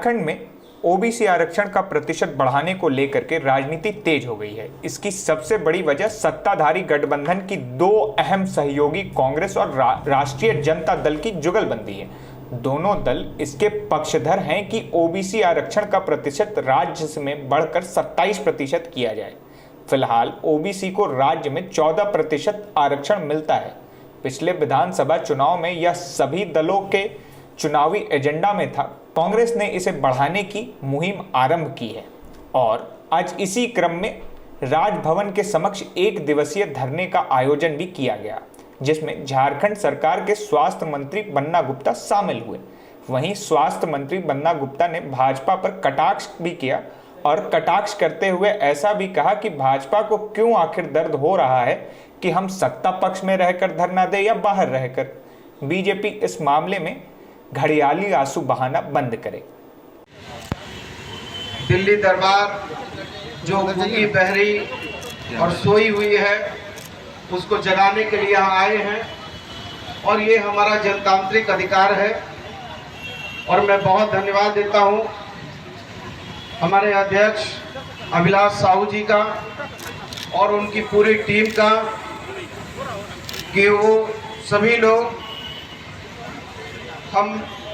झारखंड में ओबीसी आरक्षण का प्रतिशत बढ़ाने को लेकर के राजनीति तेज हो गई है। इसकी सबसे बड़ी वजह सत्ताधारी गठबंधन की दो अहम सहयोगी कांग्रेस और राष्ट्रीय जनता दल की जुगलबंदी है। दोनों दल इसके पक्षधर हैं कि ओबीसी आरक्षण का प्रतिशत राज्य में बढ़कर 27% किया जाए। फिलहाल ओबीसी को राज्य में 14% आरक्षण मिलता है। पिछले विधानसभा चुनाव में यह सभी दलों के चुनावी एजेंडा में था। कांग्रेस ने इसे बढ़ाने की मुहिम आरंभ की है और आज इसी क्रम में राजभवन के समक्ष एक दिवसीय धरने का आयोजन भी किया गया, जिसमें झारखंड सरकार के स्वास्थ्य मंत्री बन्ना गुप्ता शामिल हुए। वहीं स्वास्थ्य मंत्री बन्ना गुप्ता ने भाजपा पर कटाक्ष भी किया और कटाक्ष करते हुए ऐसा भी कहा कि भाजपा को क्यों आखिर दर्द हो रहा है कि हम सत्ता पक्ष में रहकर धरना दे या बाहर रहकर। बीजेपी इस मामले में घड़ियाली आंसू बहाना बंद करे। दिल्ली दरबार जो गूंगी बहरी और सोई हुई है उसको जगाने के लिए यहाँ आए हैं और ये हमारा जनतांत्रिक अधिकार है। और मैं बहुत धन्यवाद देता हूँ हमारे अध्यक्ष अभिलाष साहू जी का और उनकी पूरी टीम का कि वो सभी लोग हम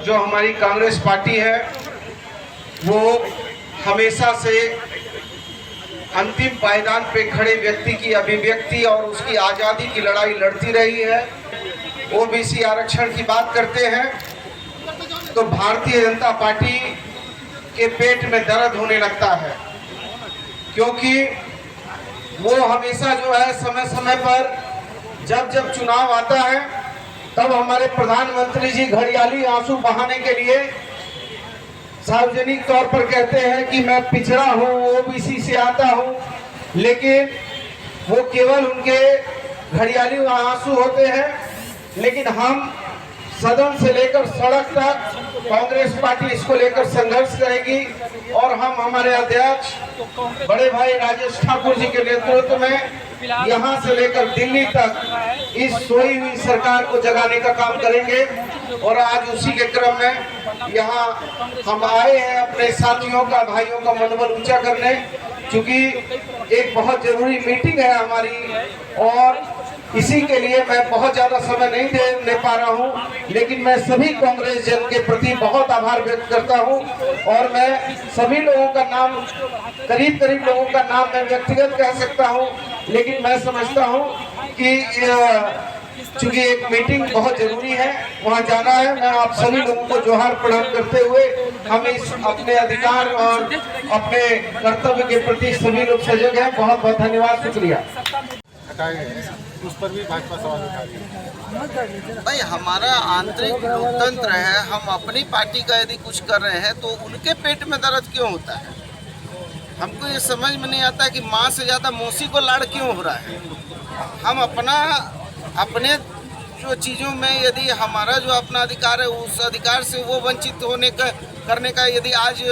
जो हमारी कांग्रेस पार्टी है वो हमेशा से अंतिम पायदान पे खड़े व्यक्ति की अभिव्यक्ति और उसकी आज़ादी की लड़ाई लड़ती रही है। ओबीसी आरक्षण की बात करते हैं तो भारतीय जनता पार्टी के पेट में दर्द होने लगता है, क्योंकि वो हमेशा जो है समय समय पर जब जब चुनाव आता है तब हमारे प्रधानमंत्री जी घड़ियाली आंसू बहाने के लिए सार्वजनिक तौर पर कहते हैं कि मैं पिछड़ा हूँ, ओबीसी से आता हूँ, लेकिन वो केवल उनके घड़ियाली आंसू होते हैं। लेकिन हम सदन से लेकर सड़क तक कांग्रेस पार्टी इसको लेकर संघर्ष करेगी और हम हमारे अध्यक्ष बड़े भाई राजेश ठाकुर जी के नेतृत्व में यहाँ से लेकर दिल्ली तक इस सोई हुई सरकार को जगाने का काम करेंगे। और आज उसी के क्रम में यहाँ हम आए हैं अपने साथियों का, भाइयों का मनोबल ऊंचा करने, क्योंकि एक बहुत जरूरी मीटिंग है हमारी और इसी के लिए मैं बहुत ज्यादा समय नहीं दे पा रहा हूं। लेकिन मैं सभी कांग्रेस जन के प्रति बहुत आभार व्यक्त करता हूं और मैं सभी लोगों का नाम, करीब लोगों का नाम मैं व्यक्तिगत कह सकता हूं, लेकिन मैं समझता हूं कि चूंकि एक मीटिंग बहुत जरूरी है, वहां जाना है। मैं आप सभी लोगों को जोहार प्रणाम करते हुए हम इस अपने अधिकार और अपने कर्तव्य के प्रति सभी लोग सजग हैं। बहुत बहुत धन्यवाद, शुक्रिया। उस पर भी भाजपा सवाल उठा रही है। भाई हमारा आंतरिक लोकतंत्र है, हम अपनी पार्टी का यदि कुछ कर रहे हैं तो उनके पेट में दर्द क्यों होता है? हमको ये समझ में नहीं आता कि माँ से ज़्यादा मौसी को लाड़ क्यों हो रहा है। हम अपने जो चीज़ों में यदि हमारा जो अपना अधिकार है उस अधिकार से वो वंचित करने का यदि आज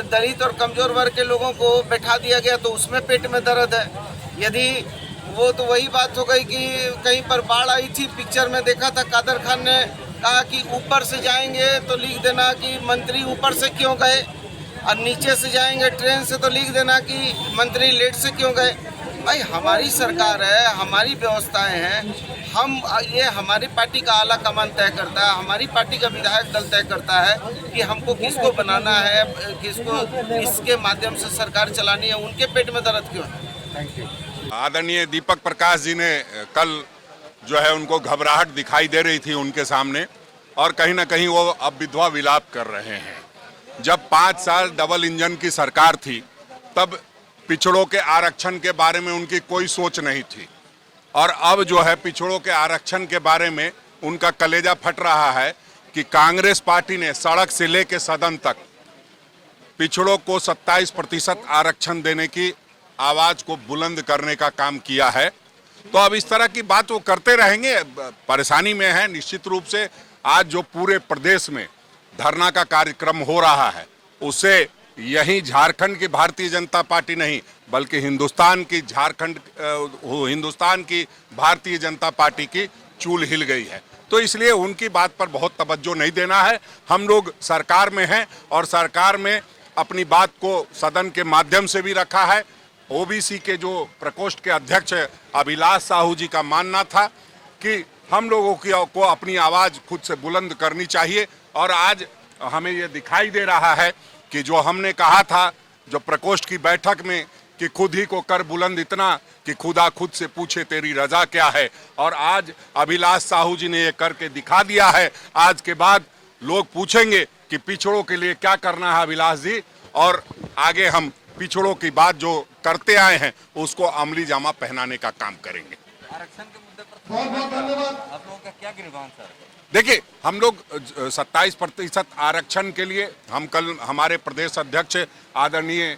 दलित और कमज़ोर वर्ग के लोगों को बैठा दिया गया तो उसमें पेट में दर्द है। यदि वो तो वही बात हो गई कि कहीं पर बाढ़ आई थी, पिक्चर में देखा था कादर खान ने कहा कि ऊपर से जाएंगे तो लिख देना कि मंत्री ऊपर से क्यों गए, और नीचे से जाएंगे ट्रेन से तो लिख देना कि मंत्री लेट से क्यों गए। भाई हमारी सरकार है, हमारी व्यवस्थाएं हैं, ये हमारी पार्टी का आला कमान तय करता है, हमारी पार्टी का विधायक दल तय करता है कि हमको किसको बनाना है, किसको इसके माध्यम से सरकार चलानी है। उनके पेट में दर्द क्यों है? Thank you. आदरणीय दीपक प्रकाश जी ने कल जो है उनको घबराहट दिखाई दे रही थी उनके सामने, और कहीं ना कहीं वो अब विधवा विलाप कर रहे हैं। जब 5 साल डबल इंजन की सरकार थी तब पिछड़ों के आरक्षण के बारे में उनकी कोई सोच नहीं थी, और अब जो है पिछड़ों के आरक्षण के बारे में उनका कलेजा फट रहा है कि कांग्रेस पार्टी ने सड़क से लेकर सदन तक पिछड़ों को 27% आरक्षण देने की आवाज को बुलंद करने का काम किया है। तो अब इस तरह की बात वो करते रहेंगे, परेशानी में है निश्चित रूप से। आज जो पूरे प्रदेश में धरना का कार्यक्रम हो रहा है उससे यही झारखंड की भारतीय जनता पार्टी नहीं बल्कि हिंदुस्तान की भारतीय जनता पार्टी की चूल हिल गई है। तो इसलिए उनकी बात पर बहुत तवज्जो नहीं देना है। हम लोग सरकार में हैं और सरकार में अपनी बात को सदन के माध्यम से भी रखा है। ओबीसी के जो प्रकोष्ठ के अध्यक्ष अभिलाष साहू जी का मानना था कि हम लोगों को अपनी आवाज़ खुद से बुलंद करनी चाहिए, और आज हमें ये दिखाई दे रहा है कि जो हमने कहा था जो प्रकोष्ठ की बैठक में कि खुद ही को कर बुलंद इतना कि खुदा खुद से पूछे तेरी रजा क्या है, और आज अभिलाष साहू जी ने ये करके दिखा दिया है। आज के बाद लोग पूछेंगे कि पिछड़ों के लिए क्या करना है अभिलाष जी, और आगे हम पिछड़ों की बात जो करते आए हैं उसको अमली जामा पहनाने का काम करेंगे। आरक्षण के मुद्दे पर बहुत बहुत धन्यवाद। आप लोगों का क्या गिरबान सर? देखिए, हम लोग 27% आरक्षण के लिए हम कल हमारे प्रदेश अध्यक्ष आदरणीय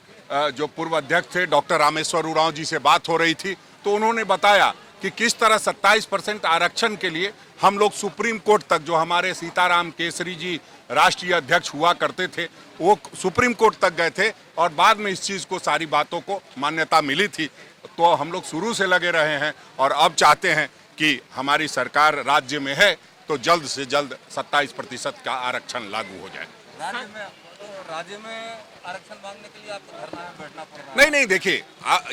जो पूर्व अध्यक्ष थे डॉक्टर रामेश्वर उरांव जी से बात हो रही थी, तो उन्होंने बताया कि किस तरह 27% आरक्षण के लिए हम लोग सुप्रीम कोर्ट तक, जो हमारे सीताराम केसरी जी राष्ट्रीय अध्यक्ष हुआ करते थे, वो सुप्रीम कोर्ट तक गए थे और बाद में इस चीज़ को सारी बातों को मान्यता मिली थी। तो हम लोग शुरू से लगे रहे हैं और अब चाहते हैं कि हमारी सरकार राज्य में है तो जल्द से जल्द 27% का आरक्षण लागू हो जाए। राज्य में आरक्षण मांगने के लिए आपको धरना में बैठना पड़ रहा है? नहीं, देखिए,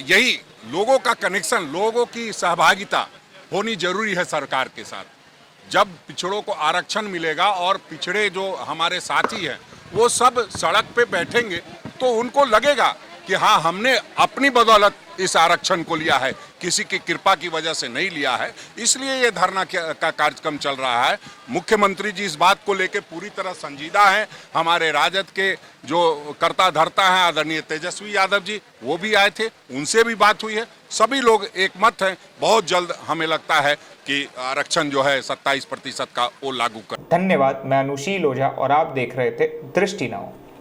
यही लोगों का कनेक्शन, लोगों की सहभागिता होनी जरूरी है सरकार के साथ। जब पिछड़ों को आरक्षण मिलेगा और पिछड़े जो हमारे साथी हैं वो सब सड़क पे बैठेंगे तो उनको लगेगा कि हाँ, हमने अपनी बदौलत इस आरक्षण को लिया है, किसी की कृपा की वजह से नहीं लिया है। इसलिए ये धरना का कार्यक्रम चल रहा है। मुख्यमंत्री जी इस बात को लेकर पूरी तरह संजीदा हैं। हमारे राजद के जो कर्ता धर्ता हैं आदरणीय तेजस्वी यादव जी, वो भी आए थे, उनसे भी बात हुई है। सभी लोग एकमत हैं। बहुत जल्द हमें लगता है कि आरक्षण जो है 27% का वो लागू कर। धन्यवाद। मैं अनुशील ओझा और आप देख रहे थे दृष्टि नाउ।